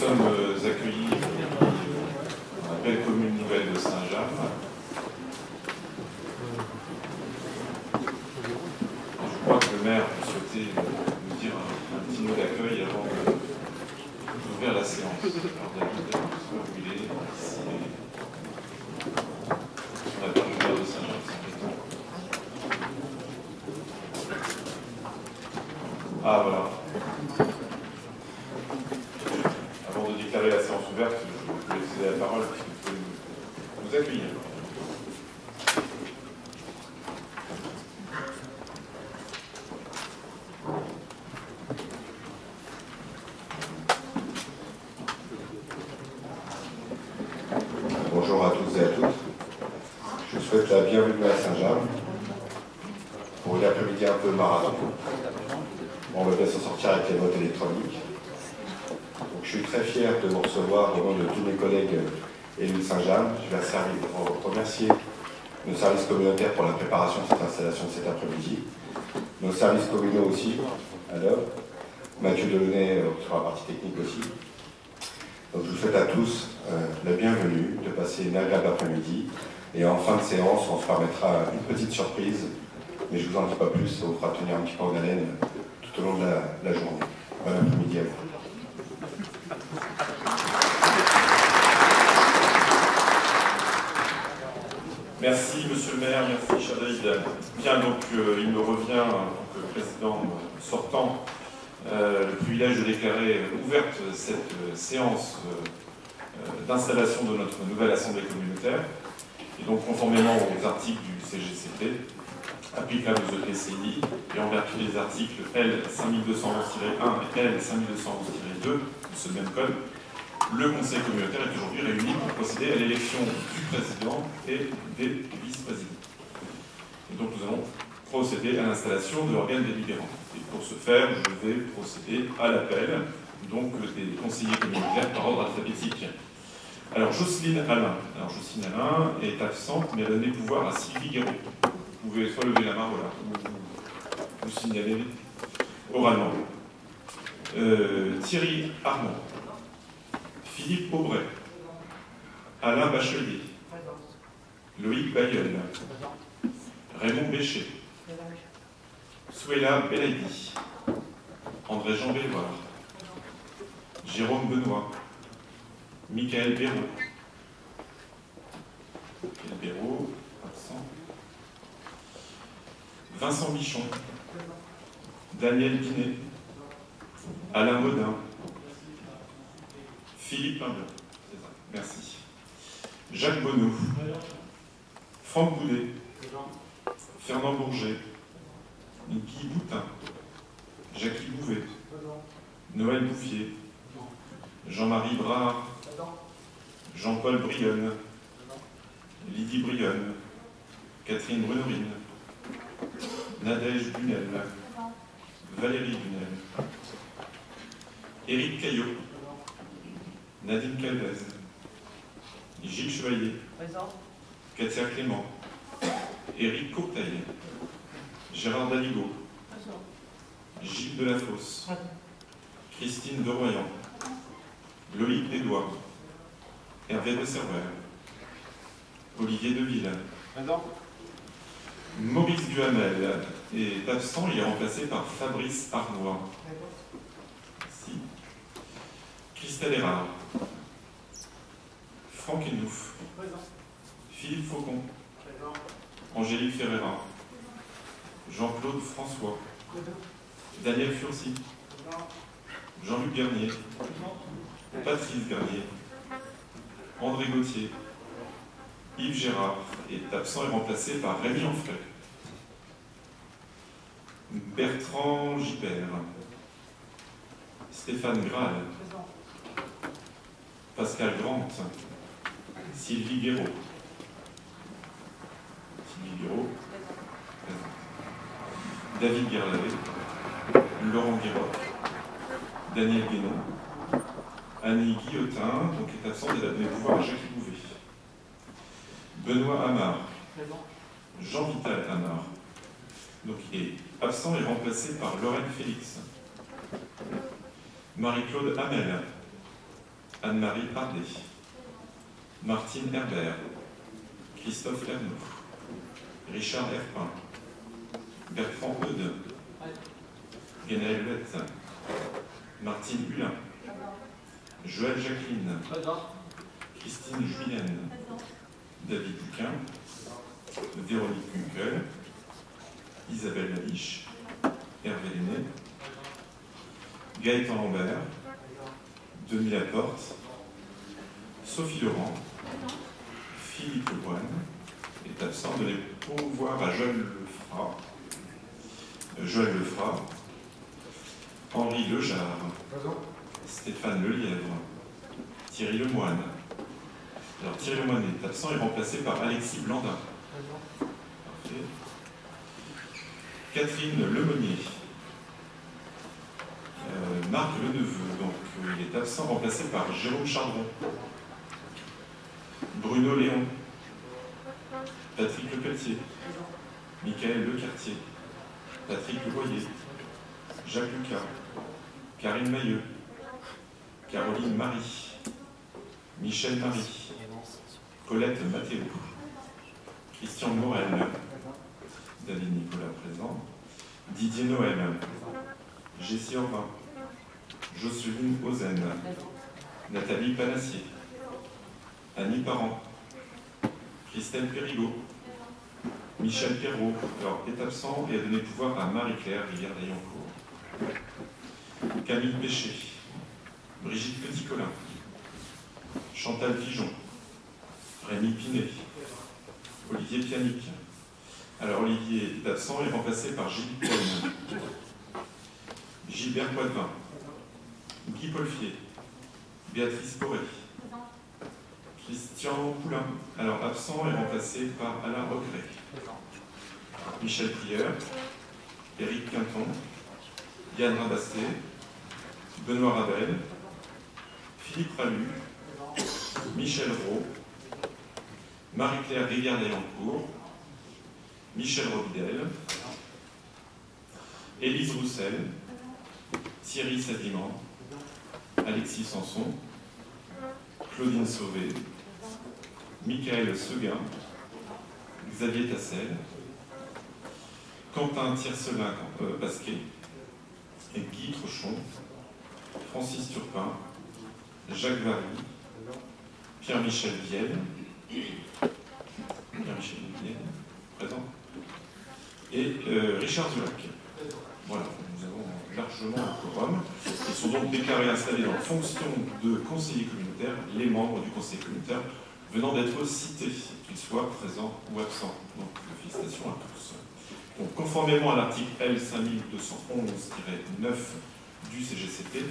sommes accueillis dans la belle commune nouvelle de Saint-James. Je crois que le maire souhaitait nous dire un petit mot d'accueil avant d'ouvrir la séance. Alors David, où il est, ici, sur la belle lumière de Saint-James. Ah voilà. Avant de déclarer la séance ouverte, je vais vous céder la parole parce que vous pouvez nous accueillir. Bonjour à tous et à toutes. Je vous souhaite la bienvenue à Saint-James pour une après-midi un peu marathon. On va bien s'en sortir avec les votes électroniques. Donc, je suis très fier de vous recevoir au nom de tous mes collègues élus de Saint-James. Je vais remercier nos services communautaires pour la préparation de cette installation de cet après-midi. Nos services communaux aussi, à l'œuvre. Mathieu Delaunay sur la partie technique aussi. Donc je vous souhaite à tous la bienvenue, de passer une agréable après-midi. Et en fin de séance, on se permettra une petite surprise, mais je ne vous en dis pas plus, ça vous fera tenir un petit peu en haleine tout au long de la journée. Bon après-midi à vous. Merci Monsieur le maire, merci cher David. Bien, donc il me revient en tant que président sortant le privilège de déclarer ouverte cette séance d'installation de notre nouvelle assemblée communautaire. Et donc conformément aux articles du CGCT applicables aux EPCI et en vertu des articles L 5211-1 et L 5211-2 de ce même code, le Conseil communautaire est aujourd'hui réuni pour procéder à l'élection du président et des vice-présidents. Et donc nous allons procéder à l'installation de l'organe délibérant. Et pour ce faire, je vais procéder à l'appel donc des conseillers communautaires par ordre alphabétique. Alors Jocelyne Alain. Alors Jocelyne Alain est absente, mais elle a donné pouvoir à Sylvie Guéraud. Vous pouvez soit lever la main, voilà, vous signaler oralement. Thierry Armand. Philippe Aubray, Alain Bachelier, Loïc Bayeul, Raymond Bécher, Souela Belaïdi, André-Jean Béloir, Jérôme Benoît, Michael Béraud, absent, Vincent Michon, Daniel Binet, Alain Modin, Philippe Pimbert, c'est ça, merci. Jacques Bonneau, Franck Boudet, Fernand Bourget, Guy Boutin, Jackie Bouvet, Noël Bouffier, Jean-Marie Brard, Jean-Paul Brionne, Lydie Brionne, Catherine Brunerine, Nadège Bunel, Valérie Bunel, Éric Caillot, Nadine Calvez, Gilles Chevalier, présent. Katia Clément, Éric Courteil, Gérard Daligo, présent. Gilles Delafosse, Christine Deroyan, Loïc Desdois, Hervé de Serveur, Olivier Deville, présent. Maurice Duhamel est absent, il est remplacé par Fabrice Arnois. Merci. Christelle Erard, Franck Enouf, Philippe Faucon, Angélique Ferreira, Jean-Claude François, Daniel Furcy, Jean-Luc Garnier, Patrice Garnier, André Gauthier, Yves Gérard est absent et remplacé par Rémi Onfray, Bertrand Gibert, Stéphane Graal, Pascal Grant, Sylvie Guéraud. David Guerlavé, Laurent Guéraud, Daniel Guénon, Annie Guillotin, donc est absente et a donné pouvoir à Jacques Bouvet. Benoît Amar, Jean-Vital Amar, donc il est absent et remplacé par Lorraine Félix. Marie-Claude Hamel, Anne-Marie Hardet, Martine Herbert, Christophe Lernoux, Richard Herpin, Bertrand Eude, Guénaël Huette, Martine Hulin, Joël Jacqueline, Christine Julienne, David Duquin, Véronique Kunkel, Isabelle Labiche, Hervé Lenné, Gaëtan Lambert, Denis Laporte, Sophie Laurent, Philippe Lemoine est absent, de les pourvoir à Joël Lefrat, Henri Lejarre, Stéphane Lelièvre, Thierry Lemoine. Alors Thierry Lemoine est absent et remplacé par Alexis Blandin. Parfait. Catherine Lemonnier. Marc Leneveu, donc il est absent, remplacé par Jérôme Chardon. Bruno Léon. Patrick Lepelletier. Michael Lecartier. Patrick Levoyer. Jacques Lucas. Karine Mailleux. Caroline Marie. Michel Marie. Colette Mathéo. Christian Morel. David Nicolas présent. Didier Noël. Jessie Orvin. Jocelyne Ozen. Nathalie Panassier. Annie Parent. Christelle Périgot. Michel Perrault est absent et a donné pouvoir à Marie-Claire Rivière-Dayancourt. Camille Péché. Brigitte Petit-Colin. Chantal Pigeon. Rémi Pinet. Olivier Pianic. Alors Olivier est absent et remplacé par Gilles Poigne. Gilbert Poitvin. Guy Polfier. Béatrice Poré. Christian Poulain, alors absent et remplacé par Alain Recret. Michel Prieur. Éric Quinton. Yann Rabasté. Benoît Rabel. Philippe Ralu. Michel Roux. Marie-Claire Rivière-Dayancourt. Michel Robidel. Élise Roussel. Thierry Sadiman. Alexis Sanson. Claudine Sauvé. Michael Seguin. Xavier Tassel. Quentin Tiercelin Pasquet. Et Guy Trochon. Francis Turpin. Jacques Vary. Pierre-Michel Vielle. Pierre-Michel Vielle, présent. Et Richard Zulac. Voilà, nous avons largement un quorum. Ils sont donc déclarés installés en fonction de conseillers communautaires, les membres du conseil communautaire venant d'être cités, qu'ils soient présents ou absents. Donc, félicitations à tous. Donc, conformément à l'article L 5211-9 du CGCT,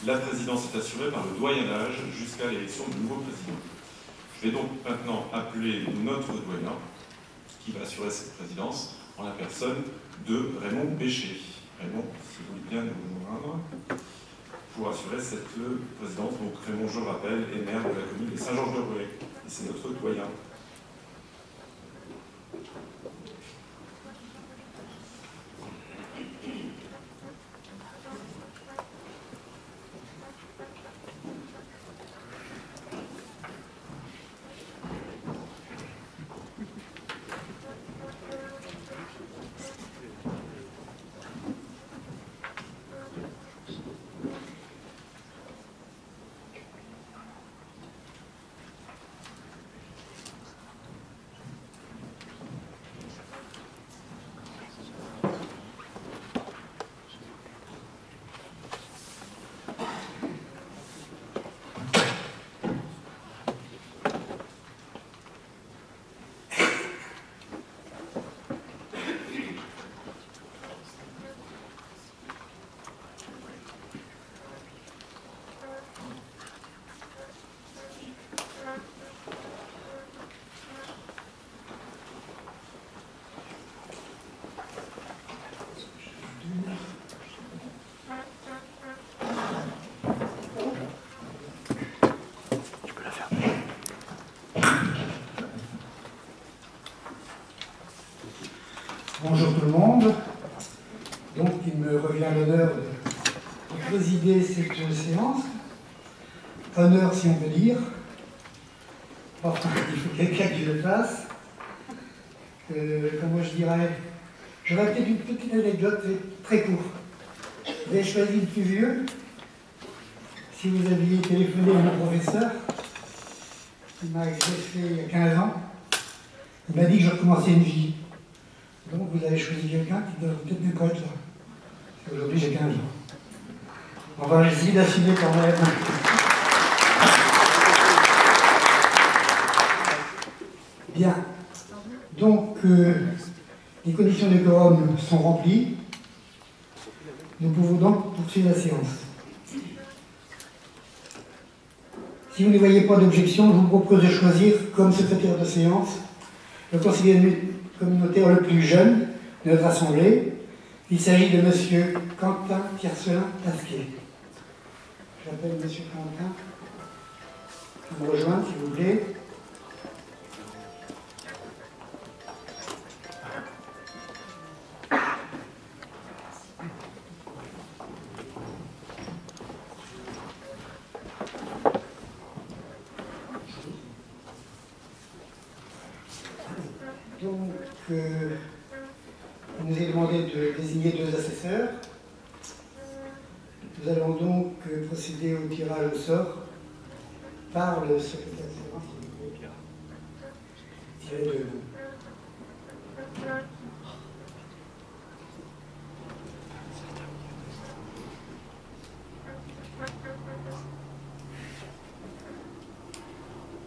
la présidence est assurée par le doyenage jusqu'à l'élection du nouveau président. Je vais donc maintenant appeler notre doyen qui va assurer cette présidence en la personne de Raymond Bécher. Raymond, si vous voulez bien nous joindre pour assurer cette présidence. Donc Raymond, je le rappelle, est maire de la commune de Saint-Georges-de-Rouet. Et c'est notre doyen. Bonjour tout le monde. Donc il me revient l'honneur de présider cette séance. honneur si on peut dire. Enfin, il faut quelqu'un qui le fasse. Comment je dirais, j'aurais peut-être une petite anecdote très courte. Vous avez choisi le plus vieux. Si vous aviez téléphoné à mon professeur, il m'a exercé il y a 15 ans, il m'a dit que je recommençais une vie. Donc vous avez choisi quelqu'un qui doit peut-être même pas être là. Aujourd'hui j'ai 15 ans. On va essayer d'assumer quand même. Bien. Donc, les conditions de quorum sont remplies. Nous pouvons donc poursuivre la séance. Si vous ne voyez pas d'objection, je vous propose de choisir comme secrétaire de séance le conseiller communautaire le plus jeune de notre assemblée. Il s'agit de M. Quentin Tiercelin-Pasquet. J'appelle M. Quentin à me rejoindre, s'il vous plaît. Donc, il nous est demandé de désigner 2 assesseurs. Nous allons donc procéder au tirage au sort par le secrétaire de séance, s'il vous plaît. Tirez 2 noms.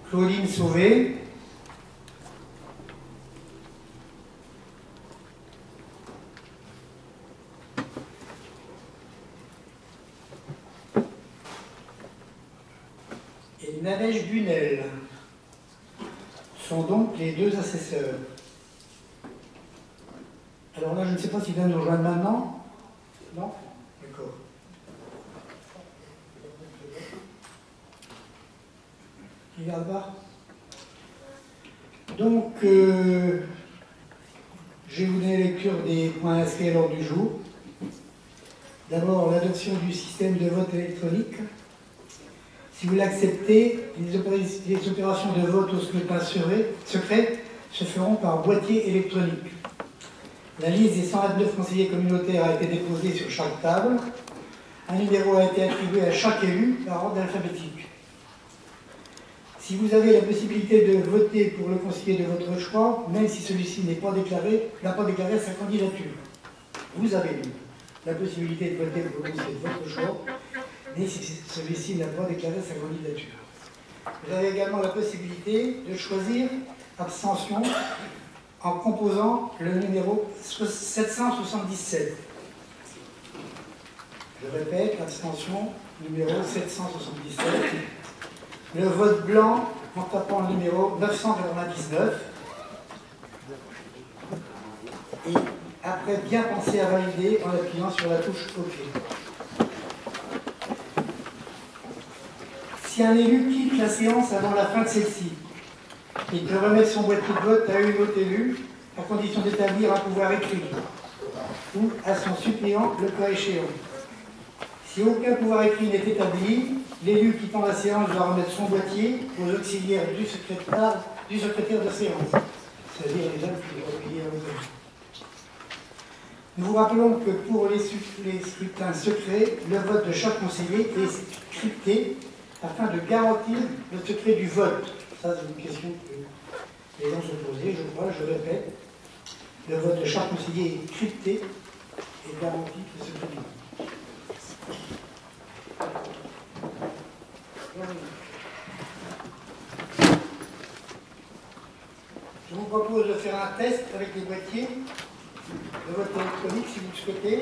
Claudine Sauvé. Et Nadège Bunel sont donc les 2 assesseurs. Alors là, je ne sais pas s'ils viennent nous rejoindre maintenant. Non? D'accord. Qui garde pas? Donc, je vais vous donner lecture des points inscrits à l'ordre du jour. D'abord, l'adoption du système de vote électronique. Si vous l'acceptez, les opérations de vote au scrutin secret se feront par boîtier électronique. La liste des 129 conseillers communautaires a été déposée sur chaque table. Un numéro a été attribué à chaque élu par ordre alphabétique. Si vous avez la possibilité de voter pour le conseiller de votre choix, même si celui-ci n'a pas déclaré sa candidature, vous avez la possibilité de voter pour le conseiller de votre choix, mais si celui-ci n'a pas déclaré sa candidature. Vous avez également la possibilité de choisir abstention en composant le numéro 777. Je répète, abstention numéro 777. Le vote blanc en tapant le numéro 999. Et après, bien penser à valider en appuyant sur la touche OK. Si un élu quitte la séance avant la fin de celle-ci, il peut remettre son boîtier de vote à une autre élue, à condition d'établir un pouvoir écrit, ou à son suppléant le cas échéant. Si aucun pouvoir écrit n'est établi, l'élu quittant la séance doit remettre son boîtier aux auxiliaires du secrétaire de séance, c'est-à-dire les hommes qui doivent payer aux élus. Nous vous rappelons que pour les scrutins secrets, le vote de chaque conseiller est crypté afin de garantir le secret du vote. Ça, c'est une question que les gens se posaient, je répète. Le vote de chaque conseiller est crypté et garantit le secret du vote. Je vous propose de faire un test avec les boîtiers de vote électronique si vous le souhaitez.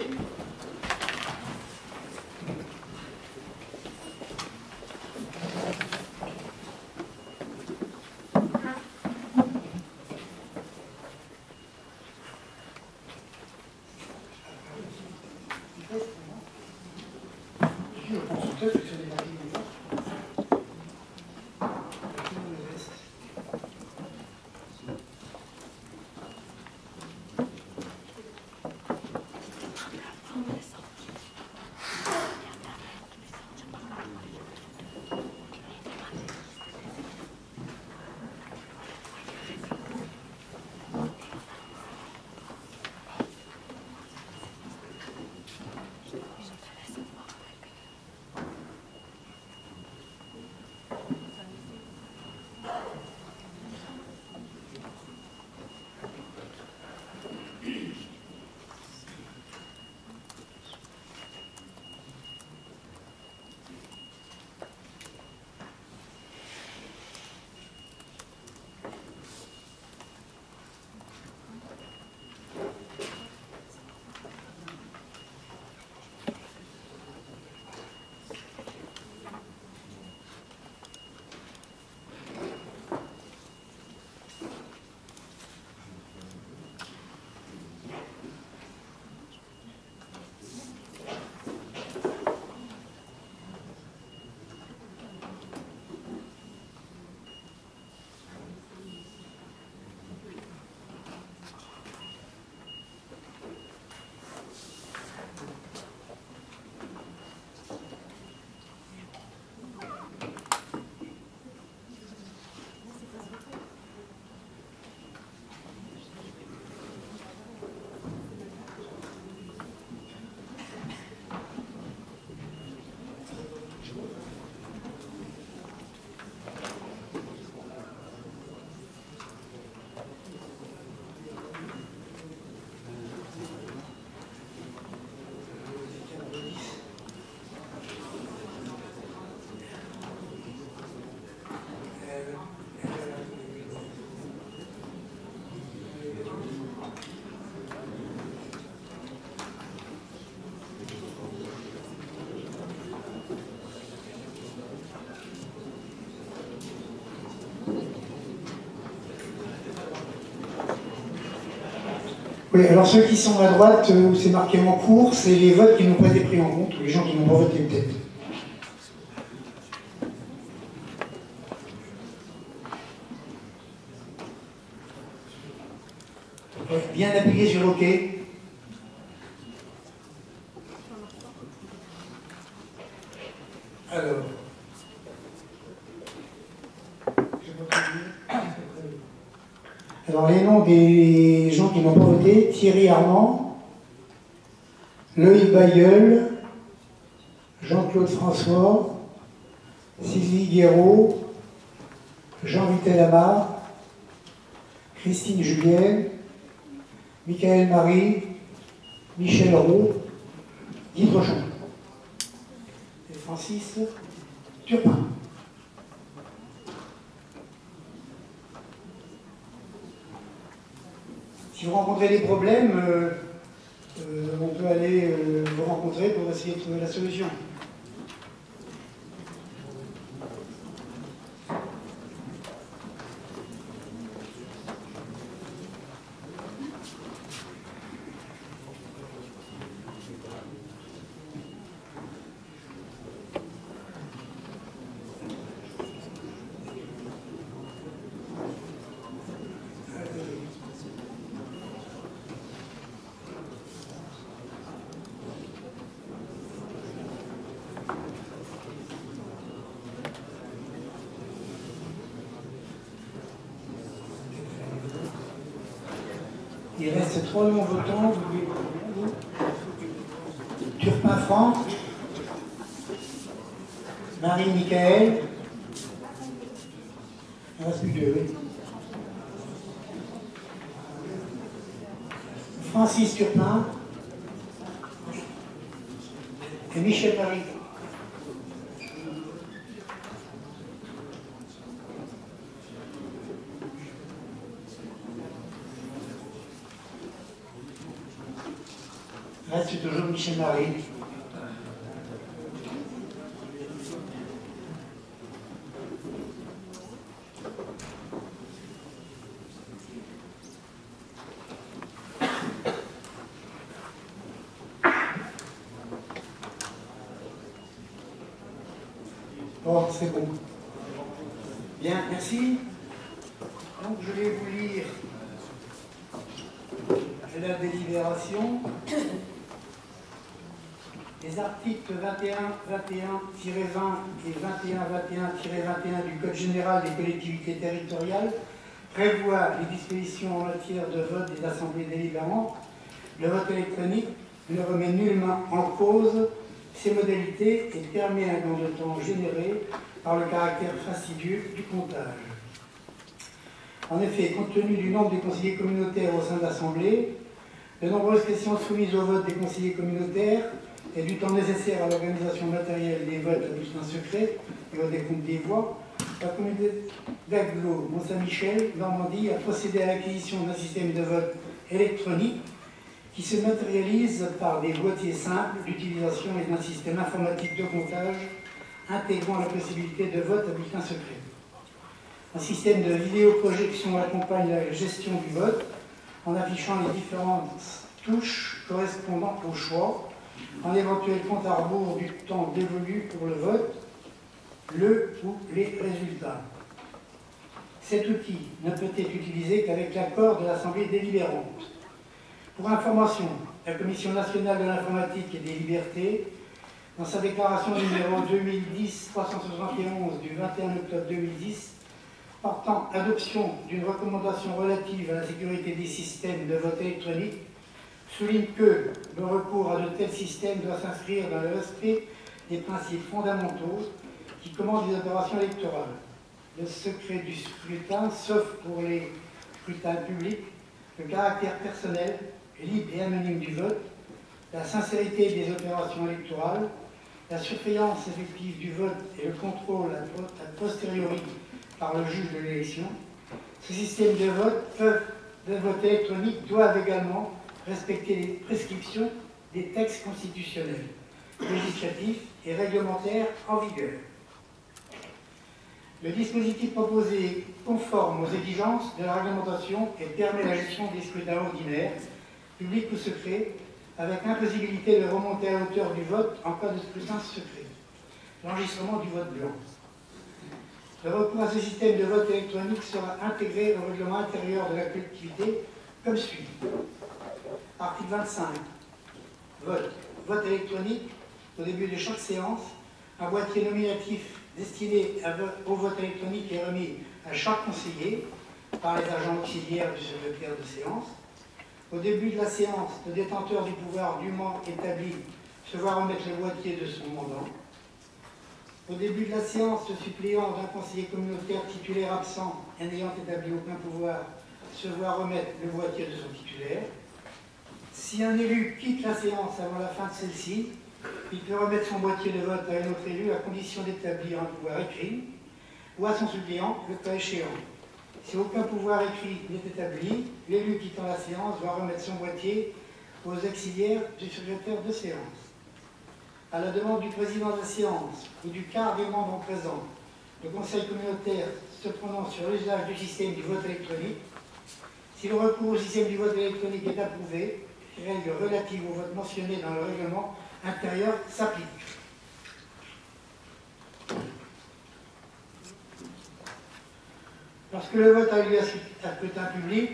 Oui, alors ceux qui sont à droite, où c'est marqué en cours, c'est les votes qui n'ont pas été pris en compte, ou les gens qui n'ont pas voté peut-être. Bien appuyer sur OK. Alors. Alors, les noms des gens qui n'ont pas voté: Thierry Armand, Loïc Bayeul, Jean-Claude François, Sylvie Guéraud, Jean Vittel-Amar, Christine Julienne, Michael Marie, Michel Roux, Guy Trochon et Francis Turpin. Si vous rencontrez des problèmes, on peut aller vous rencontrer pour essayer de trouver la solution. Il reste 3 non-votants. Turpin Franck, Marie-Michael. Il ne reste plus que 2, oui. Francis Turpin et Michel Marie. Reste toujours Michel Marie. Bon, c'est bon. Bien, merci. Donc, je vais vous lire la délibération. Les articles 21-21-20 et 21-21-21 du Code général des collectivités territoriales prévoient les dispositions en matière de vote des assemblées délibérantes. Le vote électronique ne remet nullement en cause ces modalités et permet un gain de temps généré par le caractère fastidieux du comptage. En effet, compte tenu du nombre des conseillers communautaires au sein de l'Assemblée, de nombreuses questions soumises au vote des conseillers communautaires et du temps nécessaire à l'organisation matérielle des votes à bulletin secret et au décompte des voix, la communauté d'Aglo, Mont-Saint-Michel, Normandie, a procédé à l'acquisition d'un système de vote électronique qui se matérialise par des boîtiers simples d'utilisation et d'un système informatique de comptage intégrant la possibilité de vote à bulletin secret. Un système de vidéoprojection accompagne la gestion du vote en affichant les différentes touches correspondant au choix, en éventuel compte à rebours du temps dévolu pour le vote, le ou les résultats. Cet outil ne peut être utilisé qu'avec l'accord de l'Assemblée délibérante. Pour information, la Commission nationale de l'informatique et des libertés, dans sa déclaration numéro 2010-371 du 21 octobre 2010, portant adoption d'une recommandation relative à la sécurité des systèmes de vote électronique, souligne que le recours à de tels systèmes doit s'inscrire dans le respect des principes fondamentaux qui commandent les opérations électorales. Le secret du scrutin, sauf pour les scrutins publics, le caractère personnel, libre et anonyme du vote, la sincérité des opérations électorales, la surveillance effective du vote et le contrôle a posteriori par le juge de l'élection. Ce système de vote électronique doivent également respecter les prescriptions des textes constitutionnels, législatifs et réglementaires en vigueur. Le dispositif proposé est conforme aux exigences de la réglementation et permet la gestion des scrutins ordinaires public ou secret, avec impossibilité de remonter à hauteur du vote en cas de scrutin secret. L'enregistrement du vote blanc. Le recours à ce système de vote électronique sera intégré au règlement intérieur de la collectivité comme suit. Article 25. Vote. Vote électronique. Au début de chaque séance, un boîtier nominatif destiné au vote électronique est remis à chaque conseiller par les agents auxiliaires du secrétaire de séance. Au début de la séance, le détenteur du pouvoir dûment établi se voit remettre le boîtier de son mandant. Au début de la séance, le suppléant d'un conseiller communautaire titulaire absent et n'ayant établi aucun pouvoir se voit remettre le boîtier de son titulaire. Si un élu quitte la séance avant la fin de celle-ci, il peut remettre son boîtier de vote à un autre élu à condition d'établir un pouvoir écrit ou à son suppléant, le cas échéant. Si aucun pouvoir écrit n'est établi, l'élu quittant la séance doit remettre son boîtier aux auxiliaires du secrétaire de séance. À la demande du président de la séance ou du quart des membres présents, le conseil communautaire se prononce sur l'usage du système du vote électronique. Si le recours au système du vote électronique est approuvé, les règles relatives au vote mentionnées dans le règlement intérieur s'appliquent. Lorsque le vote a lieu à scrutin public,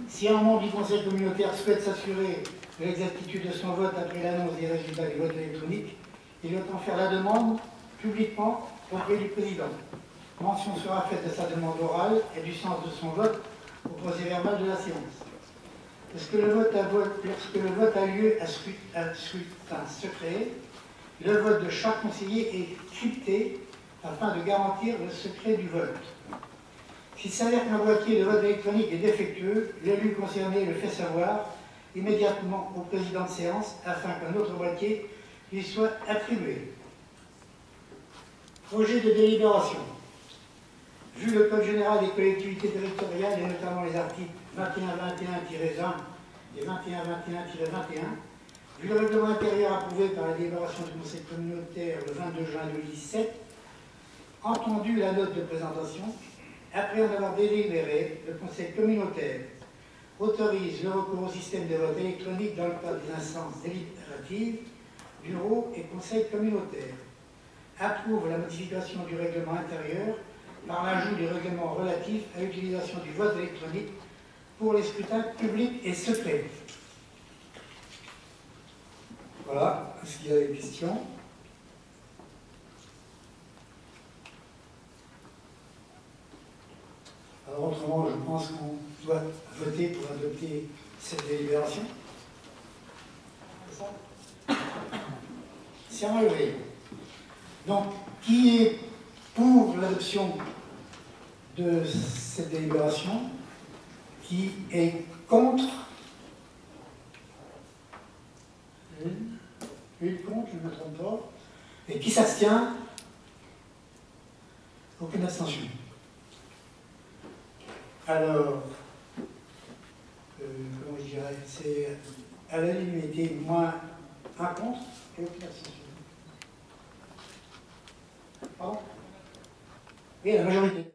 si un membre du conseil communautaire souhaite s'assurer de l'exactitude de son vote après l'annonce des résultats du vote électronique, il doit en faire la demande publiquement auprès du président. Mention sera faite de sa demande orale et du sens de son vote au procès-verbal de la séance. Lorsque le vote a lieu à scrutin secret, le vote de chaque conseiller est crypté afin de garantir le secret du vote. S'il s'avère qu'un boîtier de vote électronique est défectueux, l'élu concerné le fait savoir immédiatement au président de séance afin qu'un autre boîtier lui soit attribué. Projet de délibération. Vu le Code général des collectivités territoriales et notamment les articles 21-21-1 et 21-21-21, vu le règlement intérieur approuvé par la délibération du Conseil communautaire le 22 juin 2017, entendu la note de présentation, après en avoir délibéré, le Conseil communautaire autorise le recours au système de vote électronique dans le cadre des instances délibératives, bureau et conseil communautaire, approuve la modification du règlement intérieur par l'ajout du règlement relatif à l'utilisation du vote électronique pour les scrutins publics et secrets. Voilà, est-ce qu'il y a des questions? Alors autrement, je pense qu'on doit voter pour adopter cette délibération. C'est ça? C'est un relevé. Donc, qui est pour l'adoption de cette délibération? Qui est contre? Une contre, je ne me trompe pas. Et qui s'abstient? Aucune abstention. Alors, comment je dirais, c'est à l'unanimité moins un contre et aucune abstention. Pardon? Oui, la majorité.